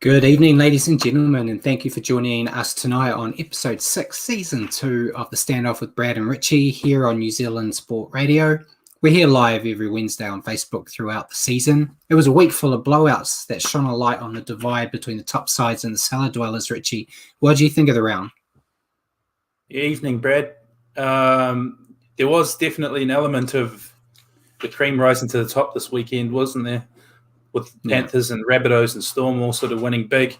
Good evening, ladies and gentlemen, and thank you for joining us tonight on episode 6, season 2 of The Standoff with Brad and Richie here on New Zealand Sport Radio. We're here live every Wednesday on Facebook throughout the season. It was a week full of blowouts that shone a light on the divide between the top sides and the cellar dwellers. Richie, what do you think of the round? Evening, Brad. There was definitely an element of the cream rising to the top this weekend, wasn't there? With Panthers and Rabbitohs and Storm all sort of winning big.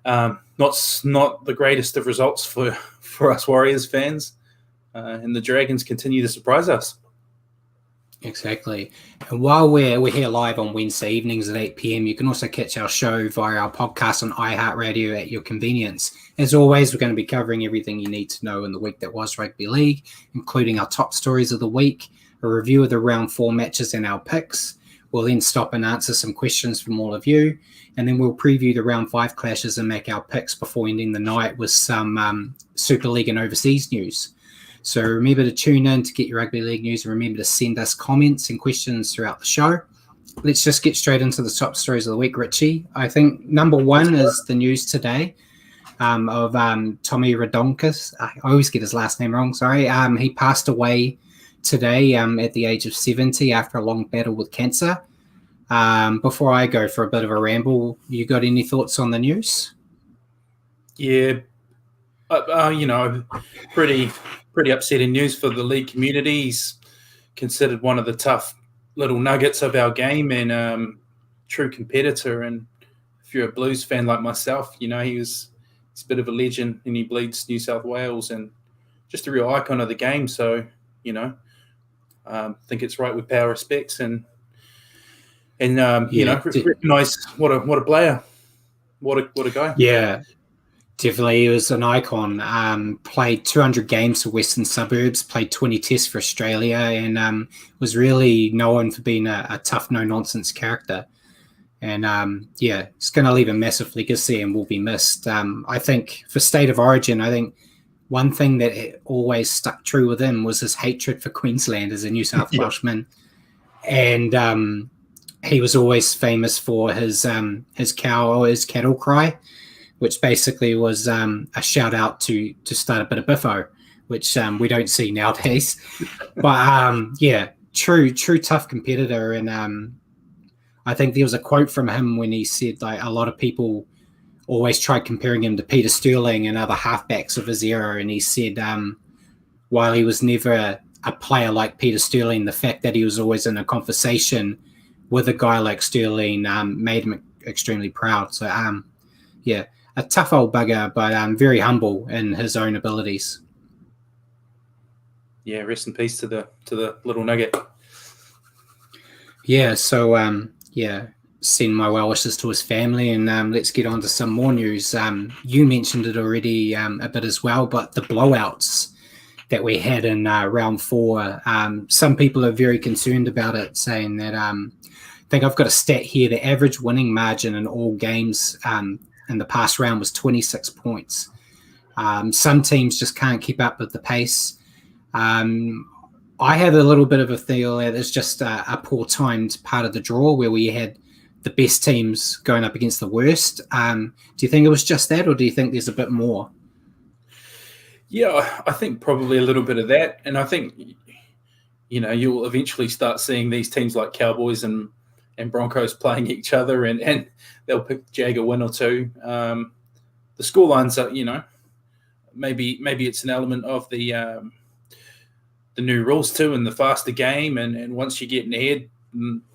Not the greatest of results for us Warriors fans. And the Dragons continue to surprise us. Exactly. And while we're here live on Wednesday evenings at 8 p.m, you can also catch our show via our podcast on iHeartRadio at your convenience. As always, we're going to be covering everything you need to know in the week that was rugby league, including our top stories of the week, a review of the round 4 matches and our picks. We'll then stop and answer some questions from all of you, and then we'll preview the round 5 clashes and make our picks before ending the night with some Super League and overseas news. So remember to tune in to get your rugby league news, and remember to send us comments and questions throughout the show. Let's just get straight into the top stories of the week, Richie. I think number 1 is the news today of Tommy Radonkas. I always get his last name wrong, sorry. He passed away today at the age of 70 after a long battle with cancer. Before I go for a bit of a ramble, you got any thoughts on the news? Yeah, pretty upsetting news for the league community. He's considered one of the tough little nuggets of our game and true competitor. And if you're a Blues fan like myself, he's a bit of a legend, and he bleeds New South Wales and just a real icon of the game. So, I think it's right we pay our respects and recognize what a player, what a guy. Yeah, definitely. He was an icon. Played 200 games for Western Suburbs, played 20 tests for Australia, and was really known for being a tough, no-nonsense character. And it's going to leave a massive legacy and will be missed. I think for State of Origin, I think one thing that always stuck true with him was his hatred for Queensland as a New South Welshman. And he was always famous for his cattle cry, which basically was a shout out to start a bit of biffo, which we don't see nowadays. But true tough competitor. And I think there was a quote from him when he said, like, a lot of people always tried comparing him to Peter Sterling and other halfbacks of his era. And he said, while he was never a player like Peter Sterling, the fact that he was always in a conversation with a guy like Sterling made him extremely proud. So, a tough old bugger, but very humble in his own abilities. Yeah, rest in peace to the little nugget. Yeah, so send my well wishes to his family, and let's get on to some more news. You mentioned it already a bit as well, but the blowouts that we had in round 4, some people are very concerned about it, saying that I think I've got a stat here. The average winning margin in all games in the past round was 26 points. Some teams just can't keep up with the pace. I had a little bit of a feel that it's just a poor timed part of the draw where we had the best teams going up against the worst. Do you think it was just that, or do you think there's a bit more? Yeah, I think probably a little bit of that. And I think, you'll eventually start seeing these teams like Cowboys and Broncos playing each other, and they'll jag a win or two. The scorelines are, maybe it's an element of the new rules too, and the faster game. And once you get ahead,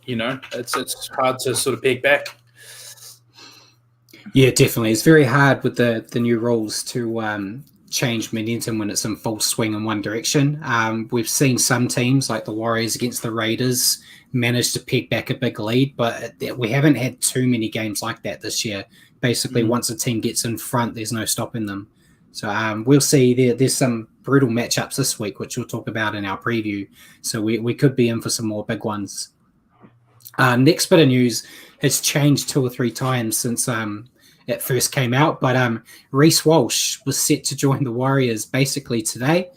it's hard to sort of peg back. Yeah, definitely. It's very hard with the new rules to change momentum when it's in full swing in one direction. We've seen some teams like the Warriors against the Raiders manage to peg back a big lead, but we haven't had too many games like that this year. Basically, once a team gets in front, there's no stopping them. So we'll see. There's some brutal matchups this week, which we'll talk about in our preview. So we could be in for some more big ones. Next bit of news has changed 2 or 3 times since it first came out, but Reece Walsh was set to join the Warriors basically today.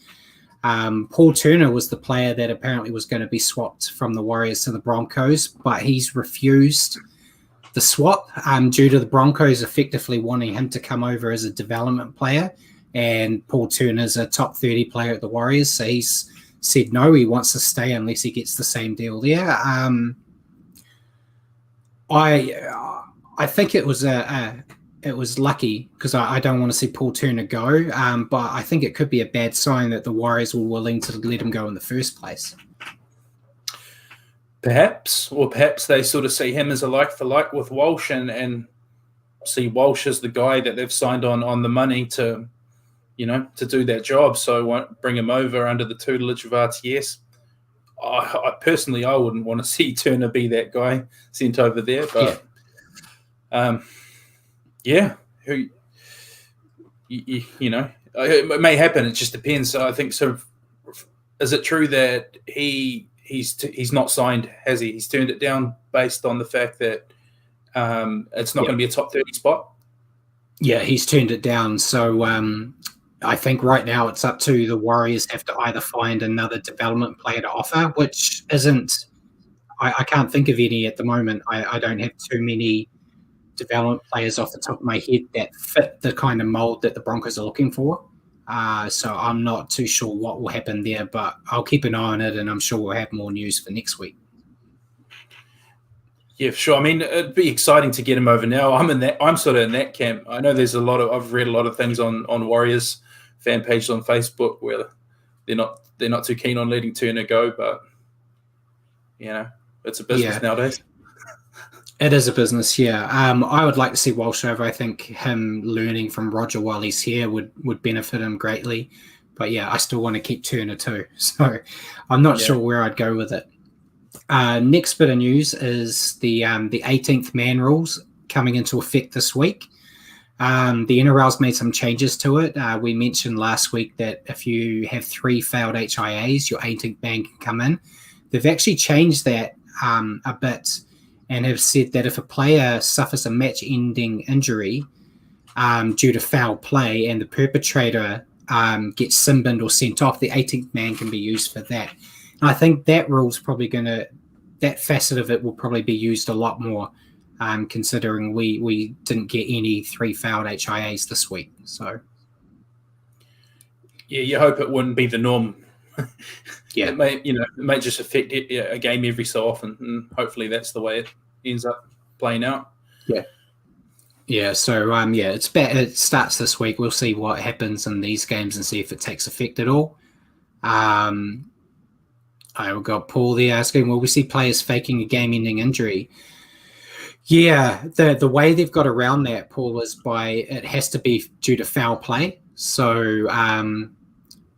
Paul Turner was the player that apparently was going to be swapped from the Warriors to the Broncos, but he's refused the swap due to the Broncos effectively wanting him to come over as a development player, and Paul Turner's a top 30 player at the Warriors, so he's said no, he wants to stay unless he gets the same deal there. I think it was it was lucky because I don't want to see Paul Turner go, but I think it could be a bad sign that the Warriors were willing to let him go in the first place. Perhaps they sort of see him as a like for like with Walsh and see Walsh as the guy that they've signed on the money to, to do that job. So won't bring him over under the tutelage of RTS. I personally, I wouldn't want to see Turner be that guy sent over there, but it may happen. It just depends. I think so. Is it true that he's not signed? Has he? He's turned it down based on the fact that it's not going to be a top 30 spot. Yeah, he's turned it down. So I think right now it's up to the Warriors have to either find another development player to offer, which isn't. I can't think of any at the moment. I don't have too many development players off the top of my head that fit the kind of mold that the Broncos are looking for. So I'm not too sure what will happen there, but I'll keep an eye on it, and I'm sure we'll have more news for next week. Yeah, for sure. I mean, it'd be exciting to get him over now. I'm sort of in that camp. I know I've read a lot of things on Warriors fan pages on Facebook where they're not too keen on letting Turner go, but it's a business nowadays. It is a business, yeah. I would like to see Walsh over. I think him learning from Roger while he's here would benefit him greatly. But yeah, I still want to keep Turner too. So I'm not sure where I'd go with it. Next bit of news is the 18th man rules coming into effect this week. The NRL's made some changes to it. We mentioned last week that if you have 3 failed HIAs, your 18th man can come in. They've actually changed that a bit, and have said that if a player suffers a match-ending injury due to foul play and the perpetrator gets sin-binned or sent off, the 18th man can be used for that. And I think that rule's probably that facet of it will probably be used a lot more, considering we didn't get any 3 failed HIAs this week. So, yeah, you hope it wouldn't be the norm. Yeah, it may just affect a game every so often, and hopefully that's the way it ends up playing out. Yeah. So it starts this week. We'll see what happens in these games and see if it takes effect at all. I've got Paul there asking, will we see players faking a game-ending injury? Yeah, the way they've got around that, Paul, is it has to be due to foul play. So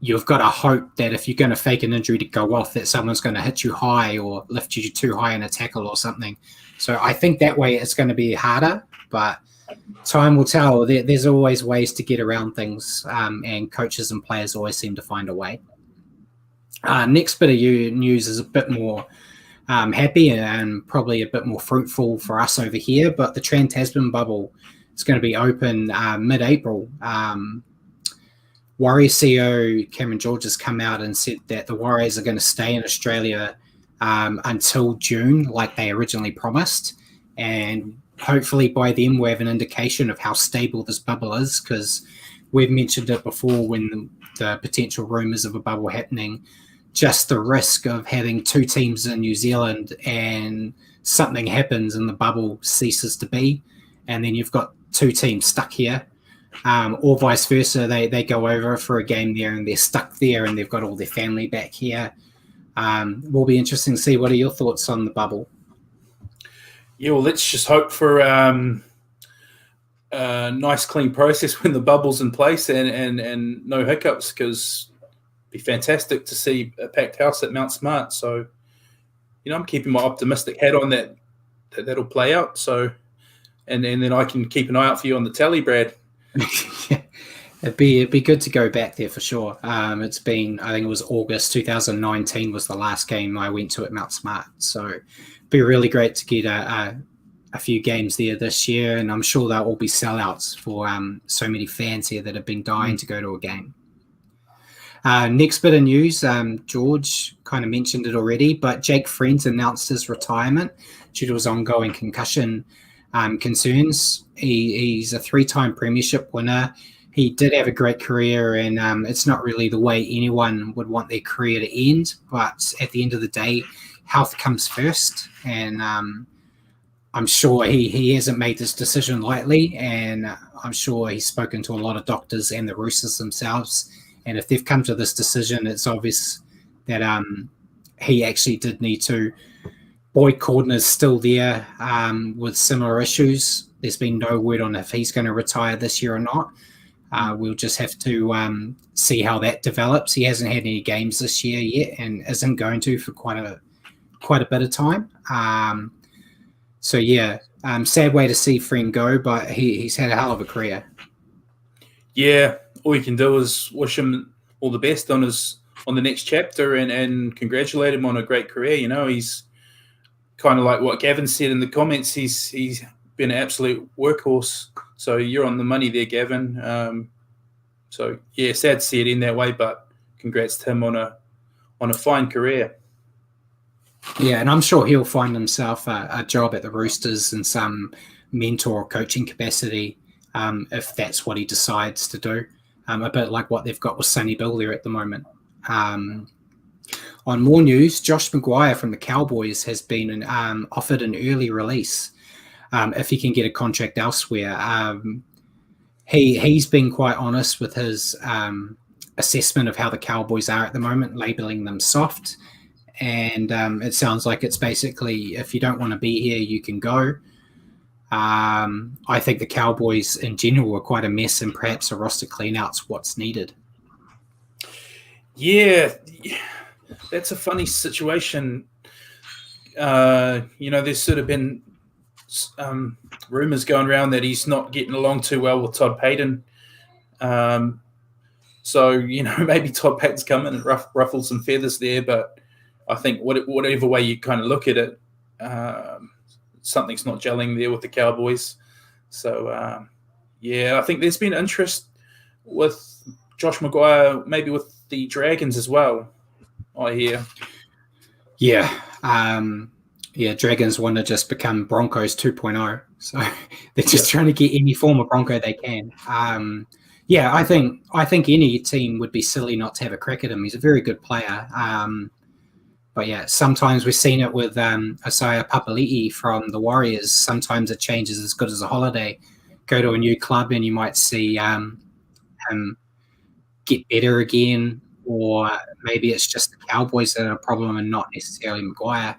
you've got to hope that if you're going to fake an injury to go off, that someone's going to hit you high or lift you too high in a tackle or something. So I think that way it's going to be harder, but time will tell. There's always ways to get around things, and coaches and players always seem to find a way. Next bit of news is a bit more happy and probably a bit more fruitful for us over here, but the Trans-Tasman bubble is going to be open mid-April. Warriors CEO Cameron George has come out and said that the Warriors are going to stay in Australia until June, like they originally promised. And hopefully by then we'll have an indication of how stable this bubble is, because we've mentioned it before when the potential rumours of a bubble happening, just the risk of having 2 teams in New Zealand and something happens and the bubble ceases to be, and then you've got 2 teams stuck here. Or vice versa, they go over for a game there and they're stuck there and they've got all their family back here. Will be interesting to see. What are your thoughts on the bubble? Yeah, well, let's just hope for a nice, clean process when the bubble's in place and no hiccups, because it'd be fantastic to see a packed house at Mount Smart. So, I'm keeping my optimistic hat on that'll play out. So, and then I can keep an eye out for you on the tally, Brad. Yeah, it'd be good to go back there for sure. It's been, I think it was August 2019 was the last game I went to at Mount Smart. So it'd be really great to get a few games there this year, and I'm sure they'll all be sellouts for so many fans here that have been dying to go to a game. Next bit of news, George kind of mentioned it already, but Jake Friends announced his retirement due to his ongoing concussion. concerns. He's a 3-time premiership winner. He did have a great career, and it's not really the way anyone would want their career to end. But at the end of the day, health comes first, and I'm sure he hasn't made this decision lightly, and I'm sure he's spoken to a lot of doctors and the Roosters themselves. And if they've come to this decision, it's obvious that he actually did need to. Boyd Cordner's still there with similar issues. There's been no word on if he's going to retire this year or not. We'll just have to see how that develops. He hasn't had any games this year yet, and isn't going to for quite a bit of time. So yeah, sad way to see Friend go, but he's had a hell of a career. Yeah, all you can do is wish him all the best on the next chapter and congratulate him on a great career. You know, he's kind of like what Gavin said in the comments. He's been an absolute workhorse. So you're on the money there, Gavin. So yeah, sad to see it in that way, but congrats to him on a fine career. Yeah, and I'm sure he'll find himself a job at the Roosters in some mentor or coaching capacity if that's what he decides to do. A bit like what they've got with Sonny Bill there at the moment. On more news, Josh Maguire from the Cowboys has been offered an early release if he can get a contract elsewhere. He's been quite honest with his assessment of how the Cowboys are at the moment, labeling them soft. And it sounds like it's basically, if you don't want to be here, you can go. I think the Cowboys in general are quite a mess, and perhaps a roster clean-out's what's needed. Yeah, that's a funny situation. There's sort of been rumors going around that he's not getting along too well with Todd Payten. So, maybe Todd Payten's come in and ruffled some feathers there, but I think whatever way you kind of look at it, something's not gelling there with the Cowboys. So, I think there's been interest with Josh Maguire, maybe with the Dragons as well, I hear. Yeah. Dragons want to just become Broncos 2.0. So they're just trying to get any form of Bronco they can. I think any team would be silly not to have a crack at him. He's a very good player. But yeah, sometimes we've seen it with Isaiah Papali'i from the Warriors. Sometimes a change is as good as a holiday. Go to a new club and you might see him get better again, or maybe it's just the Cowboys that are a problem and not necessarily Maguire.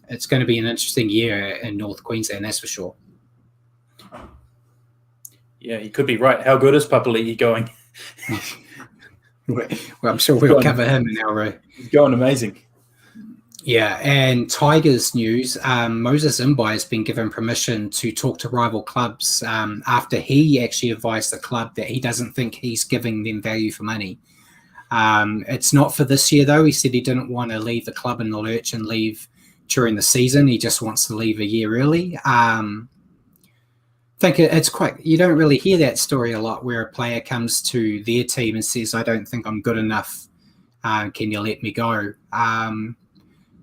It's going to be an interesting year in North Queensland, that's for sure. Yeah, you could be right. How good is Papali'i going? Well, I'm sure we'll cover him in our... He's going amazing. Yeah, and Tigers news, Moses Imbai has been given permission to talk to rival clubs after he actually advised the club that he doesn't think he's giving them value for money. It's not for this year, though. He said he didn't want to leave the club in the lurch and leave during the season. He just wants to leave a year early. I think it's quite, you don't really hear that story a lot where a player comes to their team and says, I don't think I'm good enough. Can you let me go?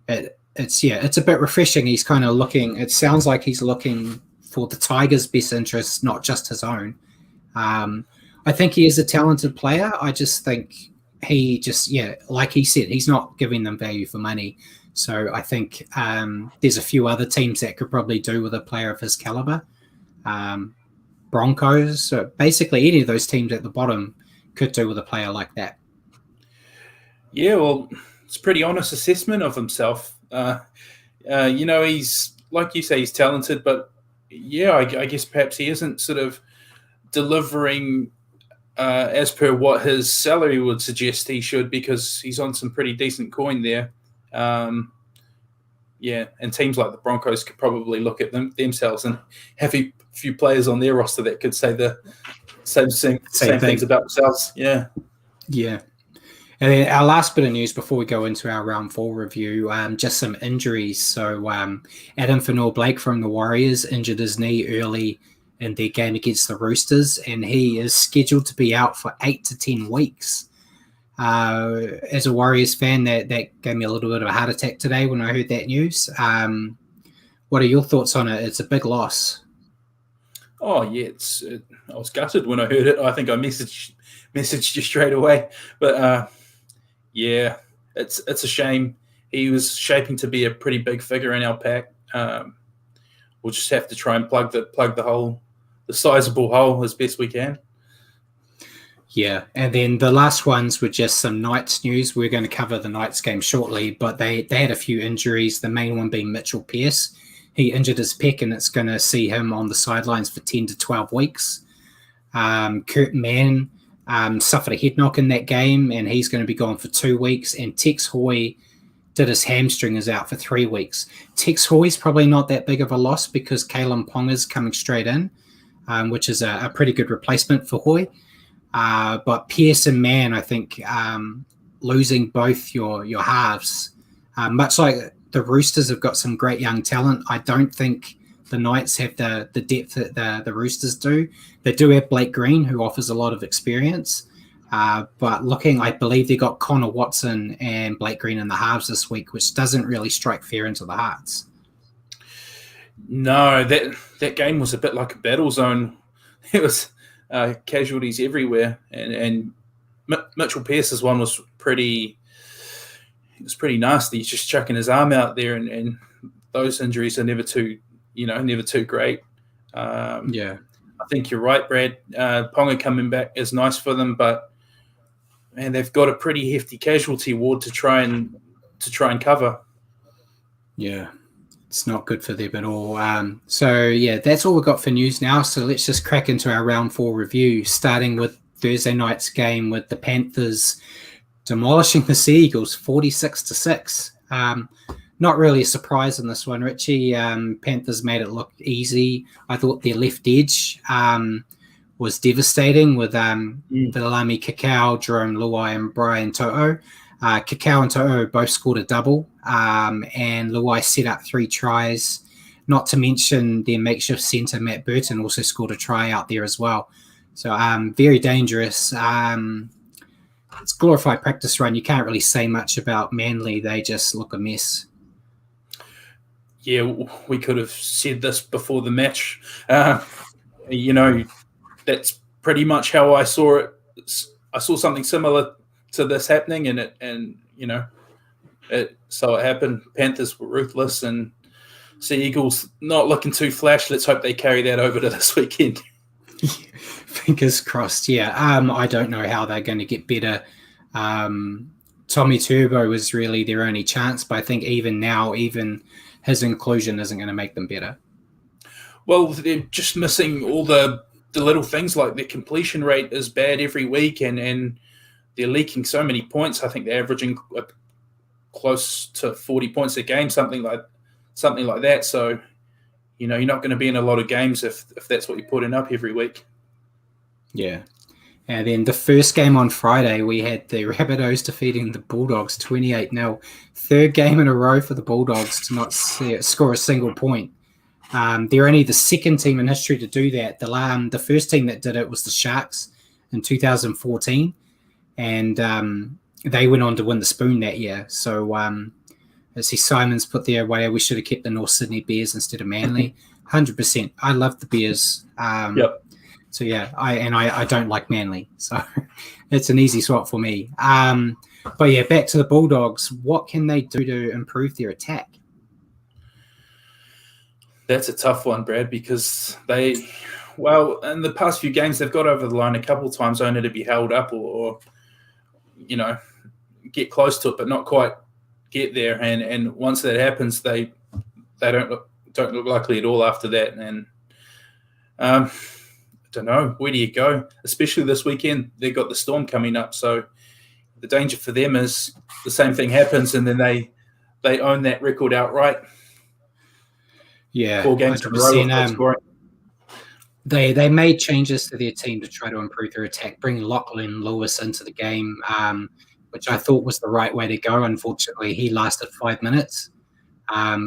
It's a bit refreshing. He's kind of looking, it sounds like he's looking for the Tigers' best interests, not just his own. I think he is a talented player. I just think like he said, he's not giving them value for money. So I think there's a few other teams that could probably do with a player of his caliber. Broncos, so basically any of those teams at the bottom could do with a player like that. Yeah, well, it's a pretty honest assessment of himself. He's, like you say, he's talented, but I guess perhaps he isn't sort of delivering as per what his salary would suggest he should, because he's on some pretty decent coin there. And teams like the Broncos could probably look at themselves and have a few players on their roster that could say the same things about themselves. Yeah. Yeah. And then our last bit of news before we go into our round 4 review, just some injuries. So Adam Fanor-Blake from the Warriors injured his knee early in their game against the Roosters, and he is scheduled to be out for 8 to 10 weeks. As a Warriors fan, that gave me a little bit of a heart attack today when I heard that news. What are your thoughts on it? It's a big loss. Oh yeah, I was gutted when I heard it. I think I messaged you straight away. But yeah, it's a shame. He was shaping to be a pretty big figure in our pack. We'll just have to try and plug the hole, the sizable hole, as best we can. Yeah, and then the last ones were just some Knights news. We're going to cover the Knights game shortly, but they had a few injuries, the main one being Mitchell Pearce. He injured his pec, and it's going to see him on the sidelines for 10 to 12 weeks. Kurt Mann suffered a head knock in that game, and he's going to be gone for 2 weeks. And Tex Hoy did his hamstring, is out for 3 weeks. Tex Hoy's probably not that big of a loss because Kalen Ponga's coming straight in, which is a pretty good replacement for Hoy. But Pearce and Mann, I think, losing both your halves, much like the Roosters have got some great young talent. I don't think the Knights have the depth that the Roosters do. They do have Blake Green, who offers a lot of experience. But I believe they got Connor Watson and Blake Green in the halves this week, which doesn't really strike fear into the hearts. No, that game was a bit like a battle zone. It was casualties everywhere, and Mitchell Pearce's one was pretty nasty. He's just chucking his arm out there, and those injuries are never too great. Yeah, I think you're right, Brad. Ponga coming back is nice for them, but man, they've got a pretty hefty casualty ward to try and cover. Yeah, it's not good for them at all. So yeah, that's all we've got for news now. So let's just crack into our round 4 review, starting with Thursday night's game with the Panthers demolishing the Sea Eagles 46-6. Not really a surprise in this one, Richie. Panthers made it look easy. I thought their left edge was devastating with Villalami Kakau, Jerome Luai, and Brian To'o. Kakau and To'o both scored a double, and Luai set up 3 tries. Not to mention their makeshift centre, Matt Burton, also scored a try out there as well. So very dangerous. It's glorified practice run. You can't really say much about Manly. They just look a mess. Yeah, we could have said this before the match. That's pretty much how I saw it. I saw something similar to this happening, so it happened. Panthers were ruthless, and Sea Eagles not looking too flash. Let's hope they carry that over to this weekend. Fingers crossed. Yeah, I don't know how they're going to get better. Tommy Turbo was really their only chance, but I think even now, even his inclusion isn't going to make them better. Well, they're just missing all the little things, like their completion rate is bad every week, and they're leaking so many points. I think they're averaging close to 40 points a game, something like that. So, you're not going to be in a lot of games if that's what you're putting up every week. Yeah. And then the first game on Friday, we had the Rabbitohs defeating the Bulldogs 28-0. Third game in a row for the Bulldogs to not score a single point. They're only the second team in history to do that. The first team that did it was the Sharks in 2014, and they went on to win the Spoon that year. So I see Simon's put there, "Way we should have kept the North Sydney Bears instead of Manly." 100%. I love the Bears. Yep. So yeah, I don't like Manly, so it's an easy swap for me. But yeah, back to the Bulldogs. What can they do to improve their attack? That's a tough one, Brad, because in the past few games they've got over the line a couple of times only to be held up or get close to it, but not quite get there. And once that happens, they don't look likely at all after that. And I don't know, where do you go? Especially this weekend, they've got the Storm coming up. So the danger for them is the same thing happens, and then they own that record outright. Yeah, 4 games in a row scoring. They made changes to their team to try to improve their attack, bring Lachlan Lewis into the game, which I thought was the right way to go. Unfortunately, he lasted 5 minutes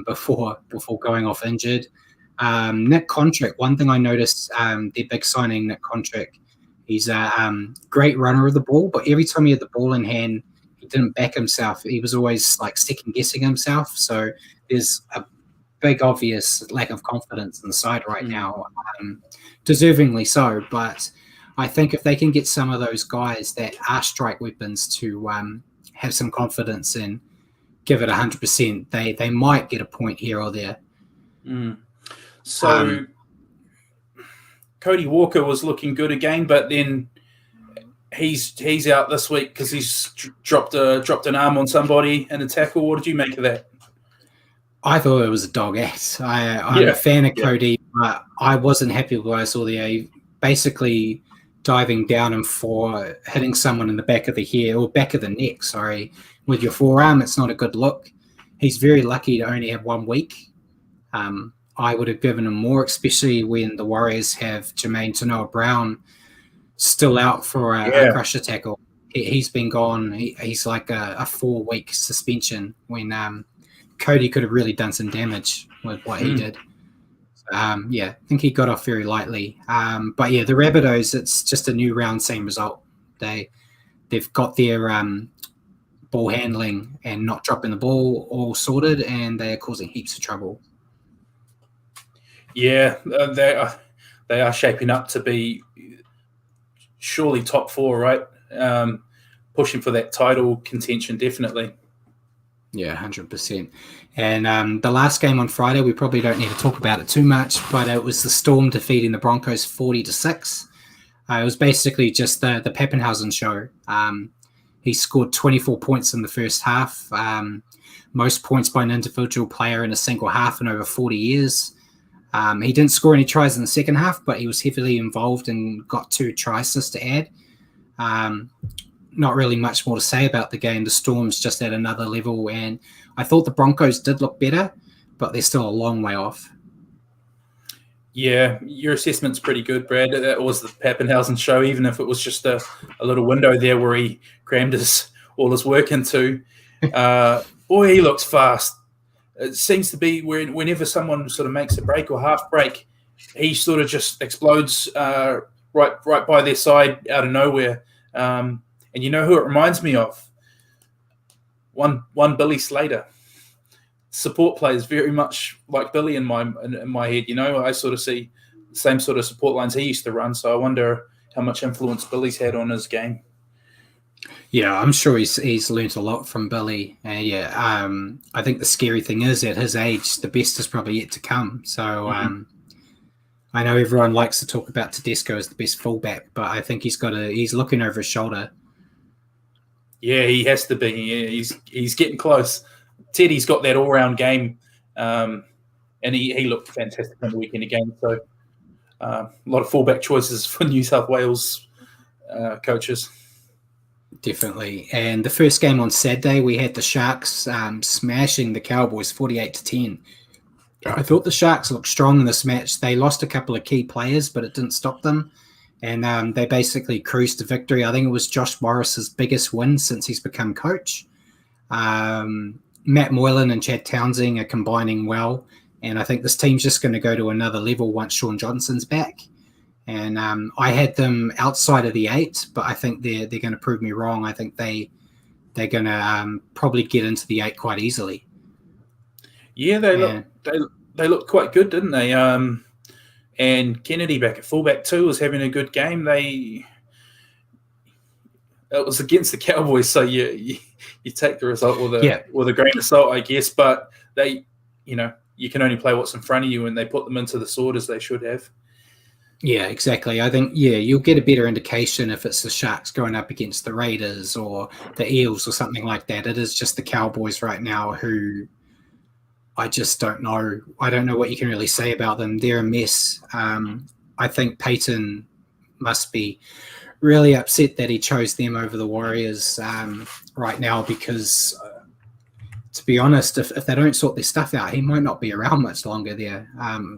before going off injured. Nick Contract, one thing I noticed, their big signing, Nick Contract, he's a great runner of the ball, but every time he had the ball in hand, he didn't back himself. He was always like second guessing himself. So there's a big obvious lack of confidence in the side right now, deservingly so. But I think if they can get some of those guys that are strike weapons to have some confidence and give it 100%, they might get a point here or there. So Cody Walker was looking good again, but then he's out this week because he's dropped an arm on somebody in a tackle. What did you make of that? I thought it was a dog act. I'm a fan of Cody, but I wasn't happy with what I saw there. Basically diving down and hitting someone in the back of the head or back of the neck, with your forearm. It's not a good look. He's very lucky to only have 1 week. I would have given him more, especially when the Warriors have Jermaine Tanoa-Brown still out for a crusher tackle. He's been gone. He's like a 4-week suspension when Cody could have really done some damage with what he did. I think he got off very lightly. But the Rabbitohs, it's just a new round, same result. They've got their ball handling and not dropping the ball all sorted, and they are causing heaps of trouble. Yeah, they are shaping up to be surely top 4, right? Pushing for that title contention, definitely. Yeah, 100%. And the last game on Friday, we probably don't need to talk about it too much, but it was the Storm defeating the Broncos 40-6. It was basically just the Pappenhausen show. He scored 24 points in the first half, most points by an individual player in a single half in over 40 years. He didn't score any tries in the second half, but he was heavily involved and got 2 try assists to add. Not really much more to say about the game. The Storm's just at another level, and I thought the Broncos did look better, but they're still a long way off. Yeah, your assessment's pretty good, Brad. That was the Pappenhausen show, even if it was just a little window there where he crammed all his work into. Boy, he looks fast. It seems to be whenever someone sort of makes a break or half break, he sort of just explodes right by their side out of nowhere. And you know who it reminds me of? One Billy Slater. Support plays very much like Billy in my head. You know, I sort of see the same sort of support lines he used to run. So I wonder how much influence Billy's had on his game. Yeah, I'm sure he's learnt a lot from Billy. I think the scary thing is at his age, the best is probably yet to come. So I know everyone likes to talk about Tedesco as the best fullback, but I think he's looking over his shoulder. Yeah, he has to be. He's getting close. Teddy's got that all-round game, and he looked fantastic on the weekend again. So a lot of fullback choices for New South Wales coaches. Definitely. And the first game on Saturday, we had the Sharks smashing the Cowboys 48-10. I thought the Sharks looked strong in this match. They lost a couple of key players, but it didn't stop them. And they basically cruised to victory. I think it was Josh Morris's biggest win since he's become coach. Matt Moylan and Chad Townsend are combining well. And I think this team's just going to go to another level once Sean Johnson's back. And I had them outside of the 8, but I think they're going to prove me wrong. I think they're going to probably get into the 8 quite easily. Yeah, they looked quite good, didn't they? And Kennedy back at fullback too was having a good game. It was against the Cowboys, so you take the result with a grain of salt, I guess. But you can only play what's in front of you, and they put them into the sword as they should have. Yeah, exactly. I think, you'll get a better indication if it's the Sharks going up against the Raiders or the Eels or something like that. It is just the Cowboys right now who I just don't know. I don't know what you can really say about them. They're a mess. I think Peyton must be really upset that he chose them over the Warriors right now because, to be honest, if they don't sort their stuff out, he might not be around much longer there.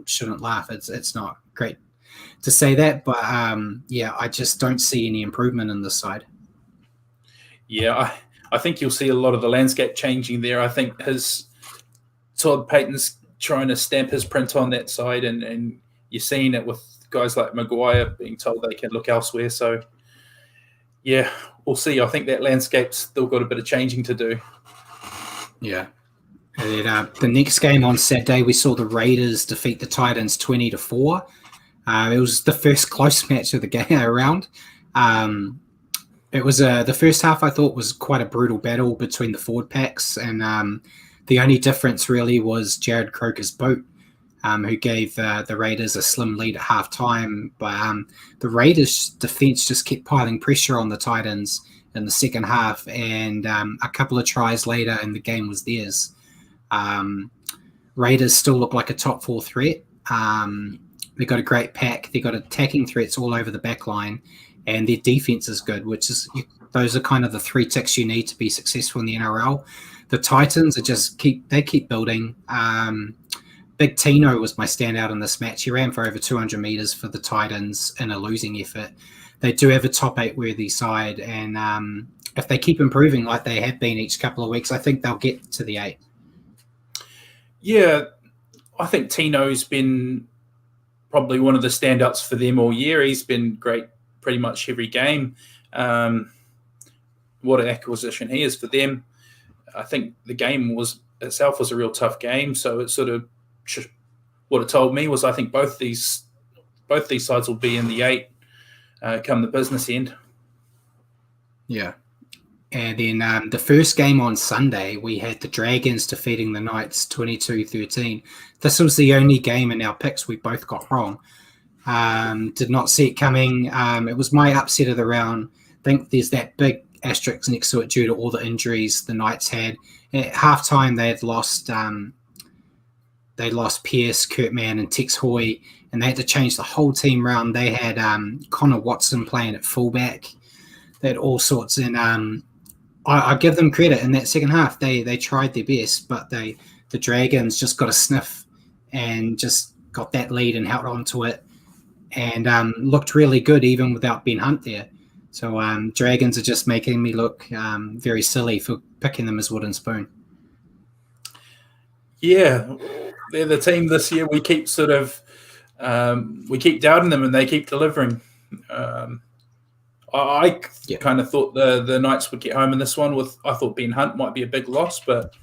Shouldn't laugh. It's not great to say that, but I just don't see any improvement in this side. Yeah, I think you'll see a lot of the landscape changing there. I think Todd Payton's trying to stamp his print on that side, and you're seeing it with guys like Maguire being told they can look elsewhere. So, yeah, we'll see. I think that landscape's still got a bit of changing to do. Yeah. And then the next game on Saturday, we saw the Raiders defeat the Titans 20-4. It was the first close match of the game around. It was the first half I thought was quite a brutal battle between the forward packs, and the only difference really was Jared Croker's boot, who gave the Raiders a slim lead at halftime. But the Raiders' defense just kept piling pressure on the Titans in the second half, and a couple of tries later, and the game was theirs. Raiders still look like a top 4 threat. They've got a great pack. They've got attacking threats all over the back line, and their defense is good, which is those are kind of the 3 ticks you need to be successful in the NRL. The Titans are just keep building. Big Tino was my standout in this match. He ran for over 200 meters for the Titans in a losing effort. They do have a top 8 worthy side, and if they keep improving like they have been each couple of weeks, I think they'll get to the 8. Yeah, I think Tino's been probably one of the standouts for them all year. He's been great pretty much every game. What an acquisition he is for them. I think the game itself was a real tough game, so it sort of what it told me was I think both these sides will be in the 8 come the business end. Yeah. And then the first game on Sunday, we had the Dragons defeating the Knights 22-13. This was the only game in our picks we both got wrong. Did not see it coming. It was my upset of the round. I think there's that big asterisk next to it due to all the injuries the Knights had. At halftime, they lost Pierce, Kurtman, and Tex Hoy, and they had to change the whole team round. They had Connor Watson playing at fullback. They had all sorts, and I give them credit in that second half. They tried their best, but the Dragons just got a sniff and just got that lead and held on to it, and looked really good even without Ben Hunt there. So Dragons are just making me look very silly for picking them as wooden spoon. Yeah, they're the team this year. We keep we keep doubting them, and they keep delivering. I kind of thought the Knights would get home in this one. I thought Ben Hunt might be a big loss, but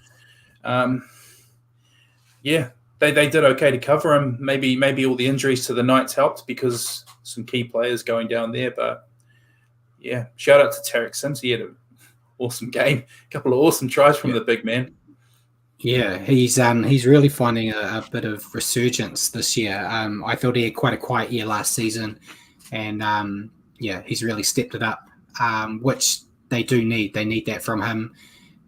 yeah, they did okay to cover him. Maybe all the injuries to the Knights helped because some key players going down there. But yeah, shout out to Tarek Sims. He had an awesome game, a couple of awesome tries from the big man. Yeah, he's really finding a bit of resurgence this year. I thought he had quite a quiet year last season, and yeah, he's really stepped it up, which they do need. They need that from him.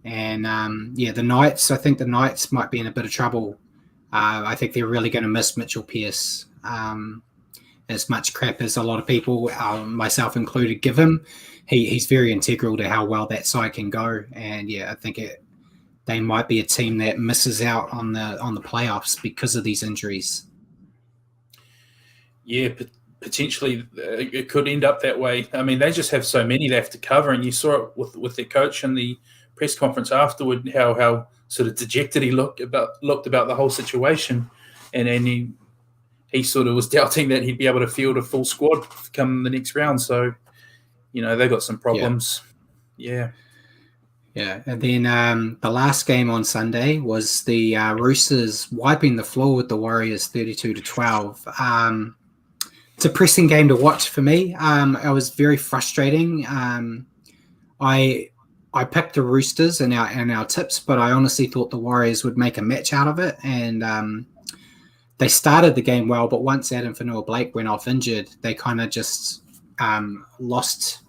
And yeah, the Knights, I think the Knights might be in a bit of trouble. I think they're really going to miss Mitchell Pearce. As much crap as a lot of people, myself included, give him, he's very integral to how well that side can go. And yeah, I think they might be a team that misses out on the playoffs because of these injuries. Yeah, potentially it could end up that way. I mean, they just have so many they have to cover, and you saw it with their coach in the press conference afterward, how sort of dejected he looked about the whole situation, and he sort of was doubting that he'd be able to field a full squad come the next round. So, they got some problems. Yeah. Yeah, and then the last game on Sunday was the Roosters wiping the floor with the Warriors 32-12. It's a pressing game to watch for me. It was very frustrating. I picked the Roosters in our tips, but I honestly thought the Warriors would make a match out of it, and they started the game well, but once Adam Fanua-Blake went off injured, they kind of just lost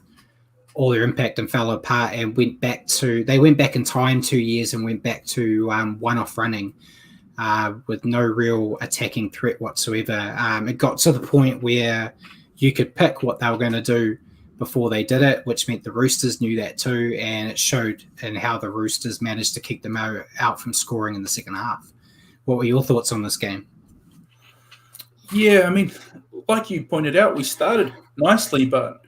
all their impact and fell apart, and went back in time 2 years and went back to one-off running with no real attacking threat whatsoever. It got to the point where you could pick what they were going to do before they did it, which meant the Roosters knew that too, and it showed in how the Roosters managed to keep them out from scoring in the second half. What were your thoughts on this game? Yeah, I mean, like you pointed out, we started nicely, but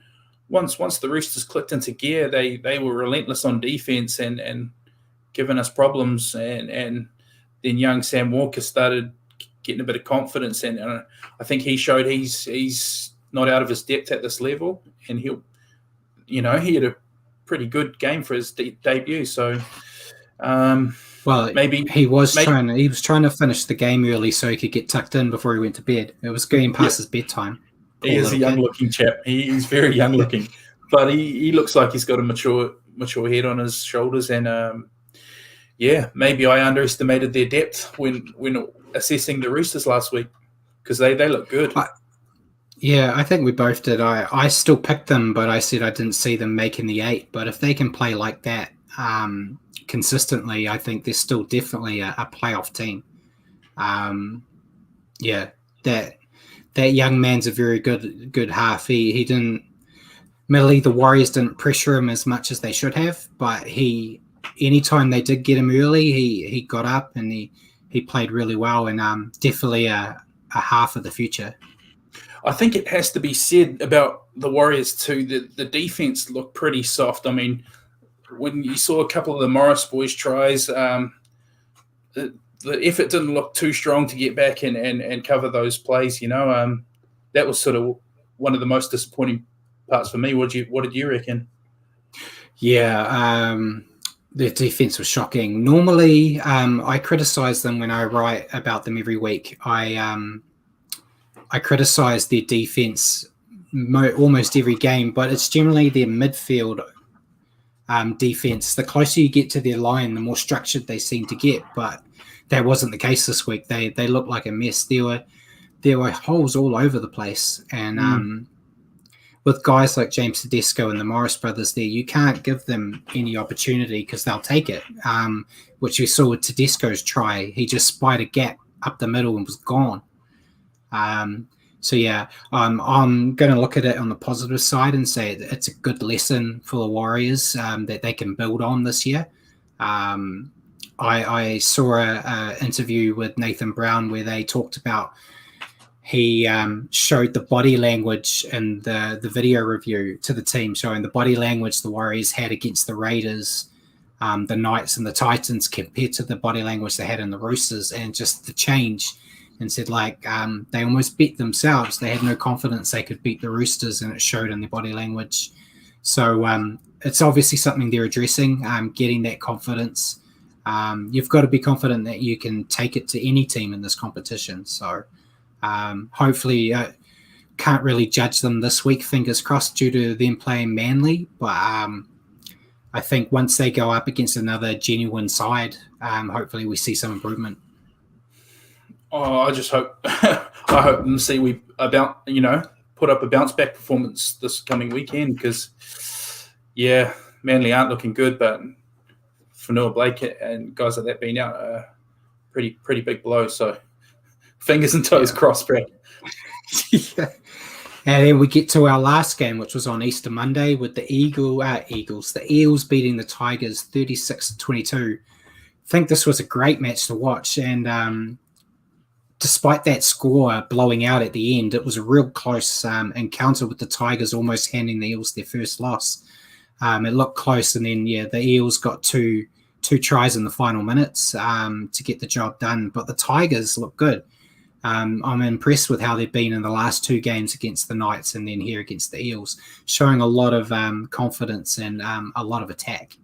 once the Roosters clicked into gear, they were relentless on defense and giving us problems. And then young Sam Walker started getting a bit of confidence, and I think he showed he's not out of his depth at this level, and he had a pretty good game for his debut. So, Well, maybe, he was maybe trying to finish the game early so he could get tucked in before he went to bed. It was getting yeah, past his bedtime. he Poor is a little young kid. looking chap. He's very young looking, but he looks like he's got a mature head on his shoulders. And yeah, maybe I underestimated their depth when assessing the Roosters last week, because they look good. Yeah, I think we both did. I still picked them, but I said I didn't see them making the 8. But if they can play like that consistently, I think they're still definitely a playoff team. Yeah, that young man's a very good half. He didn't. Admittedly, the Warriors didn't pressure him as much as they should have, but anytime they did get him early, he got up and he played really well, and definitely a half of the future. I think it has to be said about the Warriors too that the defense looked pretty soft. I mean, when you saw a couple of the Morris boys' tries, the effort didn't look too strong to get back and cover those plays. That was sort of one of the most disappointing parts for me. What did you reckon? Yeah, their defense was shocking. Normally, I criticize them when I write about them every week. I criticize their defense almost every game, but it's generally their midfield defense. The closer you get to their line, the more structured they seem to get. But that wasn't the case this week. They looked like a mess. There were holes all over the place, and with guys like James Tedesco and the Morris brothers there, you can't give them any opportunity because they'll take it, which we saw with Tedesco's try. He just spied a gap up the middle and was gone. So yeah, I'm going to look at it on the positive side and say it's a good lesson for the Warriors that they can build on this year. I saw an interview with Nathan Brown where they talked about he showed the body language in the video review to the team, showing the body language the Warriors had against the Raiders, the Knights and the Titans compared to the body language they had in the Roosters, and just the change. And said they almost beat themselves. They had no confidence they could beat the Roosters, and it showed in their body language. So it's obviously something they're addressing, getting that confidence. You've got to be confident that you can take it to any team in this competition. So hopefully can't really judge them this week, fingers crossed, due to them playing Manly. But I think once they go up against another genuine side, hopefully we see some improvement. Oh, I just hope I hope and see we put up a bounce back performance this coming weekend, because yeah, Manly aren't looking good, but Fanua Blake and guys like that being out are pretty big blow. So fingers and toes crossed, Brad. Yeah. And then we get to our last game, which was on Easter Monday, with the the Eels beating the Tigers 36-22. I think this was a great match to watch, and despite that score blowing out at the end, it was a real close encounter with the Tigers almost handing the Eels their first loss. It looked close, and then the Eels got two tries in the final minutes to get the job done. But the Tigers look good. I'm impressed with how they've been in the last 2 games against the Knights and then here against the Eels, showing a lot of confidence and a lot of attack.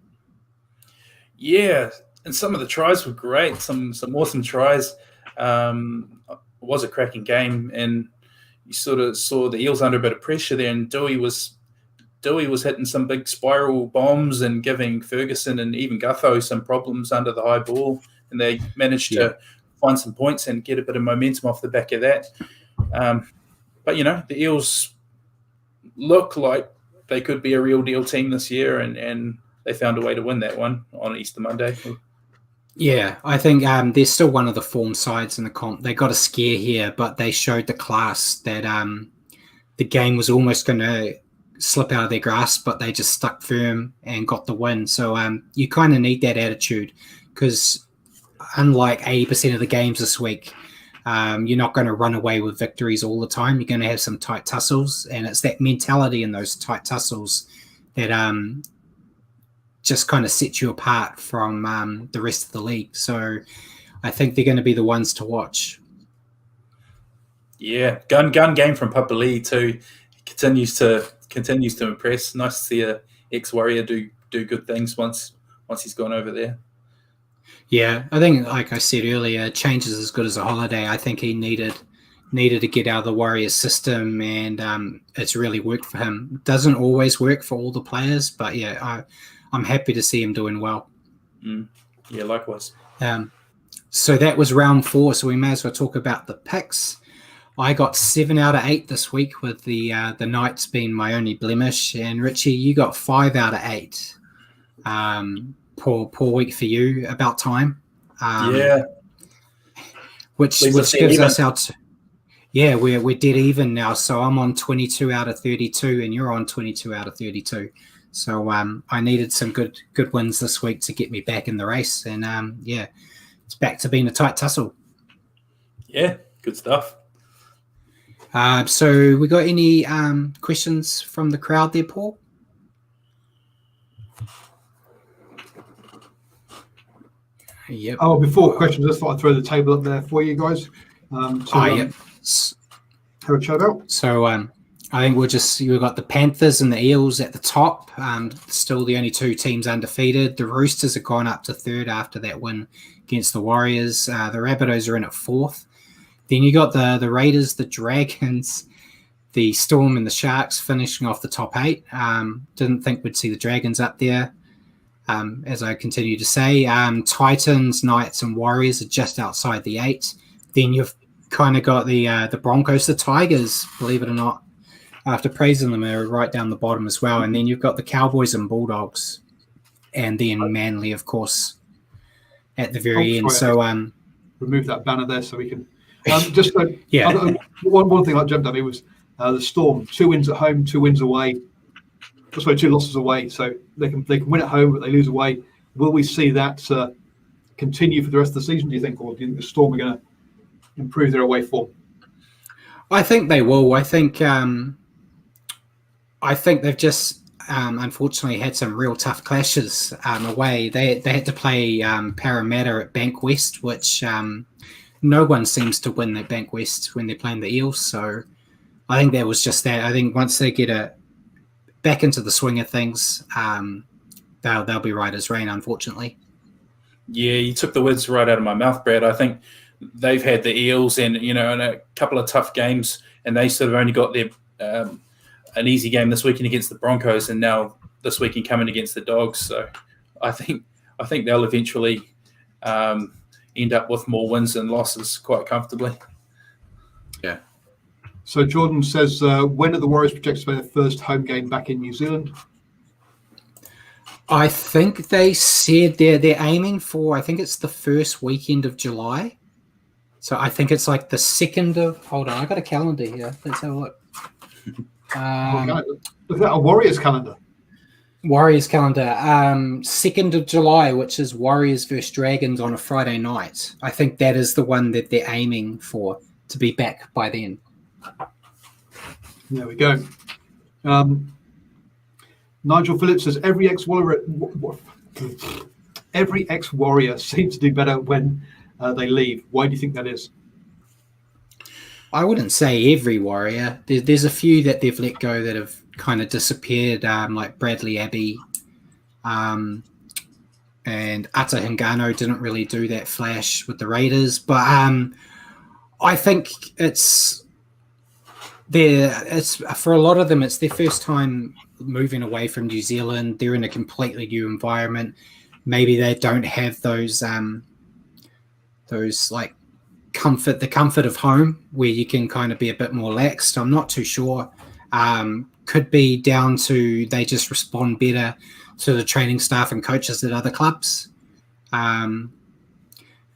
Yeah, and some of the tries were great. Some awesome tries. It was a cracking game, and you sort of saw the Eels under a bit of pressure there, and Dewey was hitting some big spiral bombs and giving Ferguson and even Gutho some problems under the high ball, and they managed to find some points and get a bit of momentum off the back of that. But the Eels look like they could be a real deal team this year, and they found a way to win that one on Easter Monday. Yeah, I think they're still one of the form sides in the comp. They got a scare here, but they showed the class that the game was almost going to slip out of their grasp, but they just stuck firm and got the win. So you kind of need that attitude, because unlike 80% of the games this week, you're not going to run away with victories all the time. You're going to have some tight tussles, and it's that mentality in those tight tussles that just kind of sets you apart from the rest of the league. So I think they're going to be the ones to watch. Yeah, gun game from Papali'i too. He continues to impress. Nice to see a ex-Warrior do good things once he's gone over there. Yeah, I think, like I said earlier, change is as good as a holiday. I think he needed to get out of the Warriors system, and it's really worked for him. It doesn't always work for all the players, but yeah, I'm happy to see him doing well. Yeah, likewise. So that was round 4, so we may as well talk about the picks. I got 7 out of 8 this week, with the Knights being my only blemish, and Richie, you got 5 out of 8. Poor week for you. About time. Yeah, which gives us our. Yeah, we're dead even now. So I'm on 22 out of 32, and you're on 22 out of 32. So I needed some good wins this week to get me back in the race, and yeah, it's back to being a tight tussle. Yeah, good stuff. So we got any questions from the crowd there, Paul? Yep. Oh, before questions, I just thought I'd throw the table up there for you guys. Yep. Have a chat about. So I think we've got the Panthers and the Eels at the top. Still the only 2 teams undefeated. The Roosters have gone up to 3rd after that win against the Warriors. The Rabbitohs are in at 4th. Then you got the Raiders, the Dragons, the Storm, and the Sharks finishing off the top 8. Didn't think we'd see the Dragons up there. As I continue to say, Titans, Knights, and Warriors are just outside the 8. Then you've kind of got the Broncos, the Tigers, believe it or not, after praising them, are right down the bottom as well. And then you've got the Cowboys and Bulldogs, and then Manly, of course, at the very end. So remove that banner there so we can just yeah. One thing I jumped at me was the Storm, 2 wins at home, 2 wins away. Sorry, 2 losses away, so they can win at home, but they lose away. Will we see that continue for the rest of the season, do you think, or do you think the Storm are going to improve their away form? I think they will. I think they've just unfortunately had some real tough clashes away. They had to play Parramatta at Bank West, which no one seems to win at Bank West when they're playing the Eels. So I think that was just that. I think once they get back into the swing of things, they'll be right as rain, unfortunately. Yeah, you took the words right out of my mouth, Brad. I think they've had the Eels and, in a couple of tough games, and they sort of only got their an easy game this weekend against the Broncos, and now this weekend coming against the Dogs. So I think they'll eventually end up with more wins than losses quite comfortably. Yeah. So Jordan says, when are the Warriors projected to play their first home game back in New Zealand? I think they said they're aiming for, I think it's the first weekend of July. So I think it's like the 2nd of, hold on, I got a calendar here. Let's have a look. Look at a Warriors calendar. Warriors calendar, 2nd of July, which is Warriors versus Dragons on a Friday night. I think that is the one that they're aiming for, to be back by then. There we go. Nigel Phillips says every ex-Warrior seems to do better when they leave. Why do you think that is? I wouldn't say every Warrior. There's a few that they've let go that have kind of disappeared, like Bradley Abbey, and Ata Hingano didn't really do that flash with the Raiders. But I think it's for a lot of them, it's their first time moving away from New Zealand. They're in a completely new environment. Maybe they don't have those like the comfort of home where you can kind of be a bit more laxed. I'm not too sure. Could be down to they just respond better to the training staff and coaches at other clubs.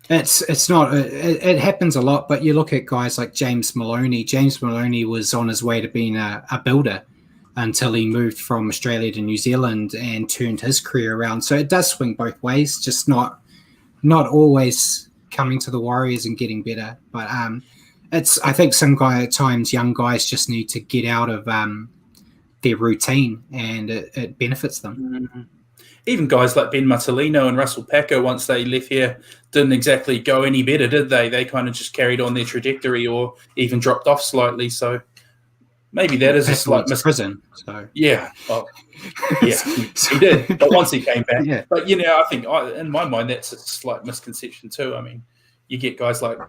It's not. It happens a lot, but you look at guys like James Maloney. James Maloney was on his way to being a builder until he moved from Australia to New Zealand and turned his career around. So it does swing both ways, just not always coming to the Warriors and getting better. But I think sometimes young guys just need to get out of their routine, and it benefits them. Mm-hmm. Even guys like Ben Matalino and Russell Packer, once they left here, didn't exactly go any better, did they? They kind of just carried on their trajectory or even dropped off slightly. So maybe that is a slight prison. So yeah, well, yeah, he did. But once he came back, yeah. But I think in my mind that's a slight misconception too. I mean, you get guys like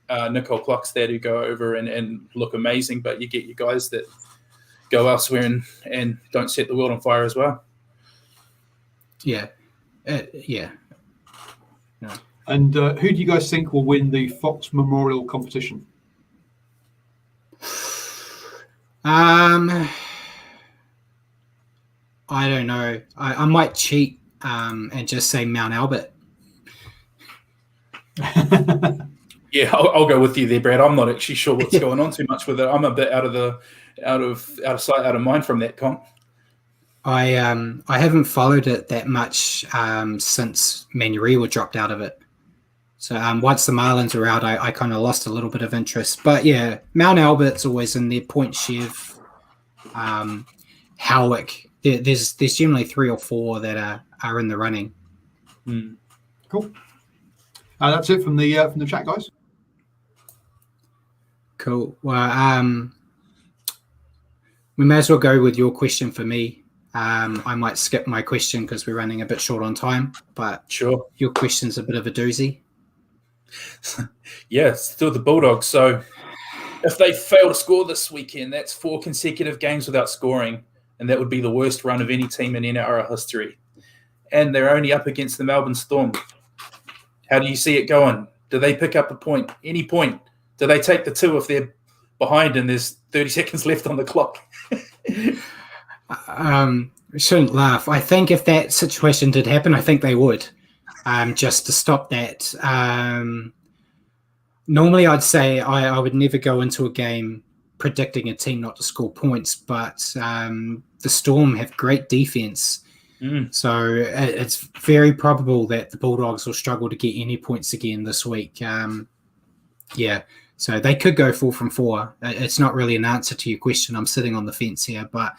Nicole Klokstad who go over and look amazing, but you get your guys that go elsewhere and don't set the world on fire as well. Yeah. No. And who do you guys think will win the Fox Memorial competition? I don't know. I might cheat and just say Mount Albert. Yeah, I'll go with you there, Brad. I'm not actually sure what's going on too much with it. I'm a bit out of sight, out of mind from that comp. I haven't followed it that much since Manurewa dropped out of it. So once the Marlins were out, I kind of lost a little bit of interest. But yeah, Mount Albert's always in there. Point Chev, Howick. There's generally 3 or 4 that are in the running. Cool. That's it from the chat, guys. Cool. Well, we may as well go with your question for me. I might skip my question because we're running a bit short on time. But sure, your question's a bit of a doozy. Yeah, it's still the Bulldogs. So if they fail to score this weekend, that's 4 consecutive games without scoring, and that would be the worst run of any team in NRL history. And they're only up against the Melbourne Storm. How do you see it going? Do they pick up a point? Any point? Do they take the 2 if they're behind and there's 30 seconds left on the clock? We shouldn't laugh. I think if that situation did happen, I think they would. Just to stop that. Normally, I'd say I would never go into a game predicting a team not to score points, but the Storm have great defense. So it's very probable that the Bulldogs will struggle to get any points again this week. So they could go 4 from 4. It's not really an answer to your question. I'm sitting on the fence here, but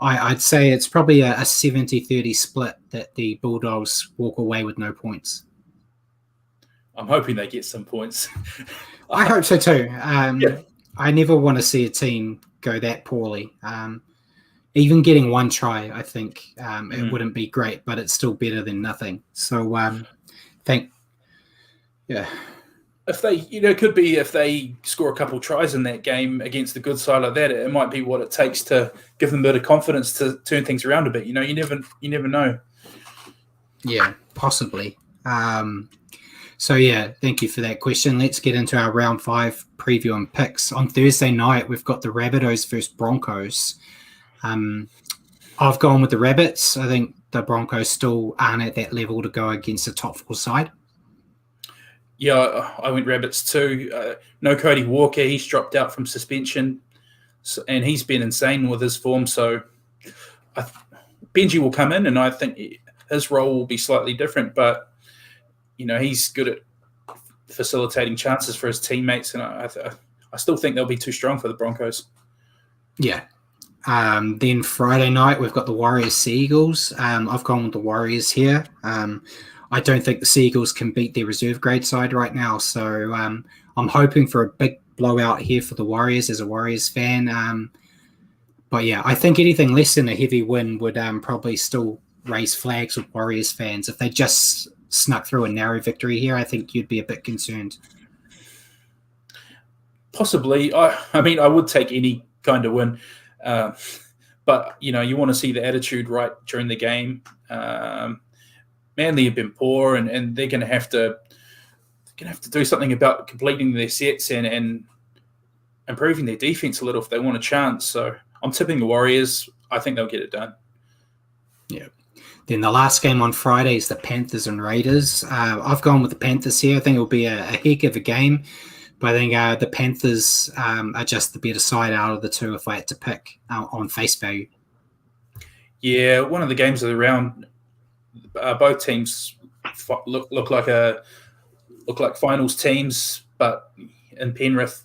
I'd say it's probably a 70-30 split that the Bulldogs walk away with no points. I'm hoping they get some points. I hope so too. I never want to see a team go that poorly. Even getting 1 try, I think it wouldn't be great, but it's still better than nothing. So if they, it could be if they score a couple tries in that game against a good side like that, it might be what it takes to give them a bit of confidence to turn things around a bit. You never know. Yeah, possibly. Thank you for that question. Let's get into our round 5 preview and picks. On Thursday night, we've got the Rabbitohs versus Broncos. I've gone with the Rabbits. I think the Broncos still aren't at that level to go against the top 4 side. Yeah, I went Rabbits too. No Cody Walker. He's dropped out from suspension, and he's been insane with his form. So Benji will come in, and I think his role will be slightly different. But, he's good at facilitating chances for his teammates, and I still think they'll be too strong for the Broncos. Yeah. Then Friday night, we've got the Warriors Seagulls. I've gone with the Warriors here. I don't think the Seagulls can beat their reserve grade side right now. So I'm hoping for a big blowout here for the Warriors as a Warriors fan. But yeah, I think anything less than a heavy win would probably still raise flags with Warriors fans. If they just snuck through a narrow victory here, I think you'd be a bit concerned. Possibly. I would take any kind of win. But, you want to see the attitude right during the game. Manly have been poor, and they're going to have to do something about completing their sets and improving their defense a little if they want a chance. So I'm tipping the Warriors. I think they'll get it done. Yeah. Then the last game on Friday is the Panthers and Raiders. I've gone with the Panthers here. I think it'll be a heck of a game. But I think the Panthers are just the better side out of the 2 if I had to pick on face value. Yeah, one of the games of the round, both teams look like finals teams, but in Penrith,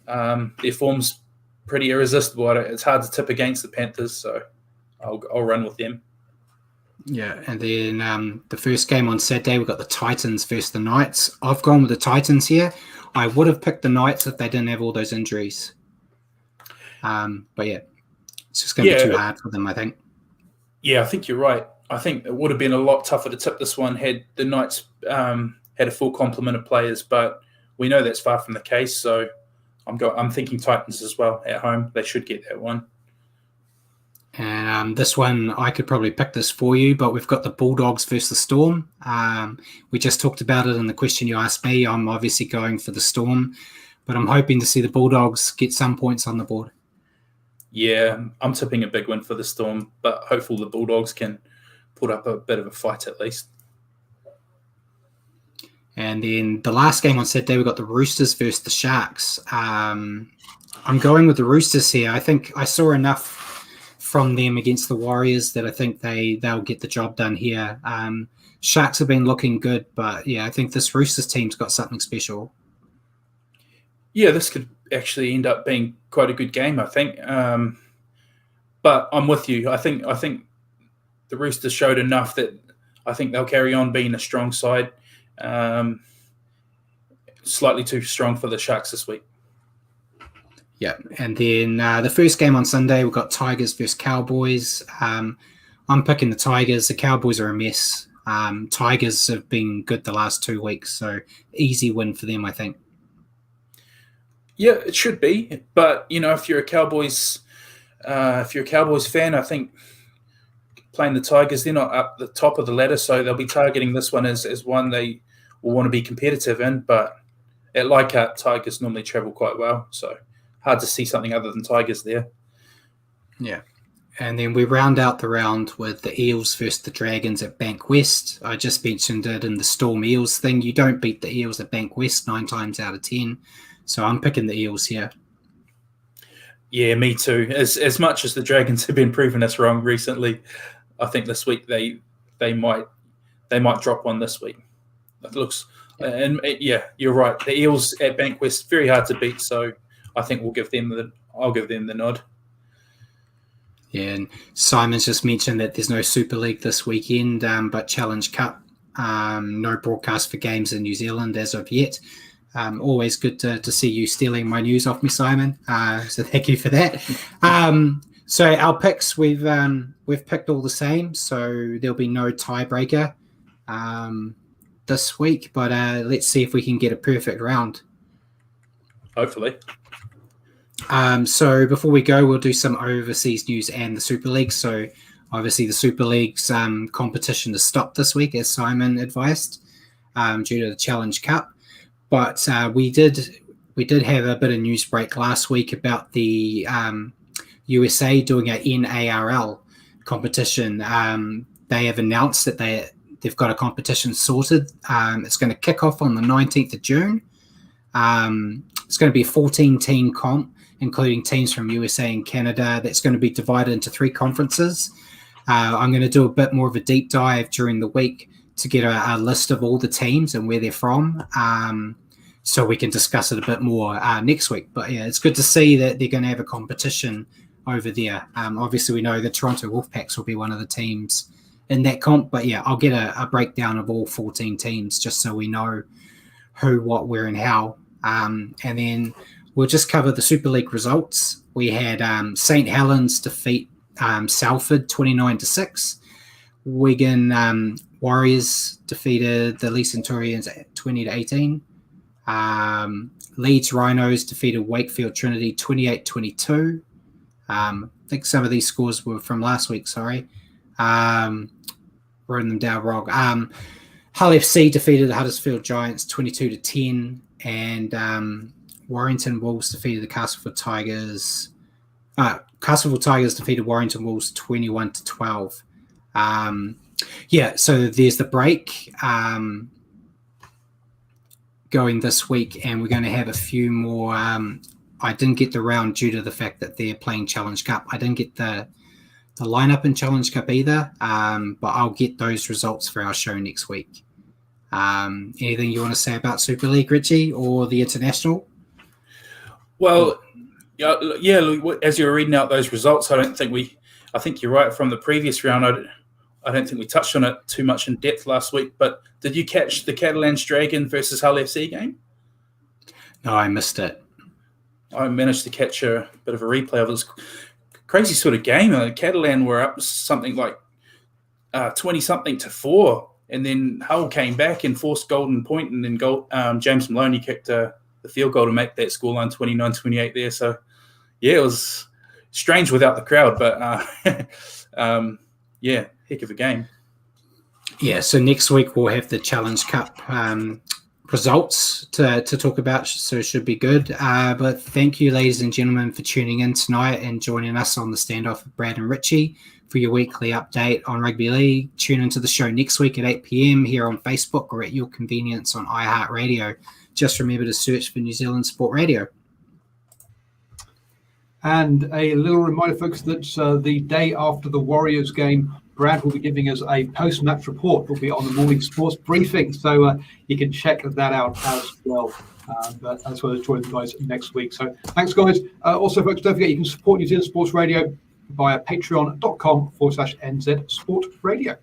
their form's pretty irresistible. It's hard to tip against the Panthers, so I'll run with them. Yeah, and then the first game on Saturday, we've got the Titans versus the Knights. I've gone with the Titans here. I would have picked the Knights if they didn't have all those injuries. But yeah, it's just going to be too hard for them, I think. Yeah, I think you're right. I think it would have been a lot tougher to tip this one had the Knights had a full complement of players, but we know that's far from the case. So I'm thinking Titans as well at home. They should get that one. And this one, I could probably pick this for you, but we've got the Bulldogs versus the Storm. We just talked about it in the question you asked me. I'm obviously going for the Storm, but I'm hoping to see the Bulldogs get some points on the board. Yeah, I'm tipping a big win for the Storm, but hopefully the Bulldogs can put up a bit of a fight at least. And then the last game on Saturday, we've got the Roosters versus the Sharks. I'm going with the Roosters here. I think I saw enough from them against the Warriors that I think they'll get the job done here. Sharks have been looking good, but yeah, I think this Roosters team's got something special. Yeah, this could actually end up being quite a good game, I think. But I'm with you. I think the Roosters showed enough that I think they'll carry on being a strong side. Slightly too strong for the Sharks this week. Yeah, and then the first game on Sunday, we've got Tigers versus Cowboys. I'm picking the Tigers. The Cowboys are a mess. Tigers have been good the last 2 weeks, so easy win for them, I think. Yeah, it should be. But if you're a Cowboys fan, I think playing the Tigers, they're not up the top of the ladder, so they'll be targeting this one as one they will want to be competitive in. But at Leichhardt, Tigers normally travel quite well, so hard to see something other than Tigers there. Yeah. And then we round out the round with the Eels versus the Dragons at Bank West. I just mentioned it in the Storm Eels thing. You don't beat the Eels at Bank West 9 times out of 10. So I'm picking the Eels here. Yeah, me too. As much as the Dragons have been proving us wrong recently, I think this week they might drop one this week. It looks, and yeah, you're right. The Eels at Bank West, very hard to beat. So I think I'll give them the nod. Yeah, and Simon's just mentioned that there's no Super League this weekend, but Challenge Cup, no broadcast for games in New Zealand as of yet. Always good to see you stealing my news off me, Simon. So thank you for that. So our picks, we've picked all the same, so there'll be no tiebreaker this week. But let's see if we can get a perfect round. Hopefully. So before we go, we'll do some overseas news and the Super League. So obviously the Super League's competition is stopped this week, as Simon advised, due to the Challenge Cup. But we did have a bit of news break last week about the USA doing an NARL competition. They have announced that they've got a competition sorted. It's going to kick off on the 19th of June. It's going to be a 14-team comp, including teams from USA and Canada. That's going to be divided into 3 conferences. I'm going to do a bit more of a deep dive during the week to get a list of all the teams and where they're from, so we can discuss it a bit more next week. But yeah, it's good to see that they're going to have a competition over there. Obviously, we know the Toronto Wolfpacks will be one of the teams in that comp, but yeah, I'll get a breakdown of all 14 teams just so we know who, what, where, and how. And then we'll just cover the Super League results. We had St. Helens defeat Salford 29-6. Wigan Warriors defeated the Leeds Centurions 20-18. Leeds Rhinos defeated Wakefield Trinity 28-22. I think some of these scores were from last week, sorry. Wrote them down wrong. Hull FC defeated the Huddersfield Giants 22-10. And Warrington Wolves defeated the Castleford Tigers. Castleford Tigers defeated Warrington Wolves 21-12. Yeah, so there's the break going this week, and we're going to have a few more. I didn't get the round due to the fact that they're playing Challenge Cup. I didn't get the lineup in Challenge Cup either, but I'll get those results for our show next week. Anything you want to say about Super League, Richie, or the International? Well, yeah. As you were reading out those results, I think you're right. From the previous round, I don't think we touched on it too much in depth last week. But did you catch the Catalans Dragon versus Hull FC game? No, I missed it. I managed to catch a bit of a replay of this crazy sort of game. Catalan were up something like 20-something to 4, and then Hull came back and forced Golden Point, and then James Maloney kicked the field goal to make that scoreline 29-28 there. So, yeah, it was strange without the crowd, but yeah, heck of a game. Yeah, so next week we'll have the Challenge Cup results to talk about, so it should be good. But thank you, ladies and gentlemen, for tuning in tonight and joining us on the Standoff with Brad and Richie for your weekly update on rugby league. Tune into the show next week at 8 p.m. here on Facebook or at your convenience on iHeartRadio. Just remember to search for New Zealand Sport Radio. And a little reminder, folks, that the day after the Warriors game, Brad will be giving us a post-match report. Will be on the morning sports briefing, so you can check that out as well. But as well as join the guys next week. So thanks, guys. Also, folks, don't forget you can support New Zealand Sports Radio via patreon.com/NZ Sport Radio.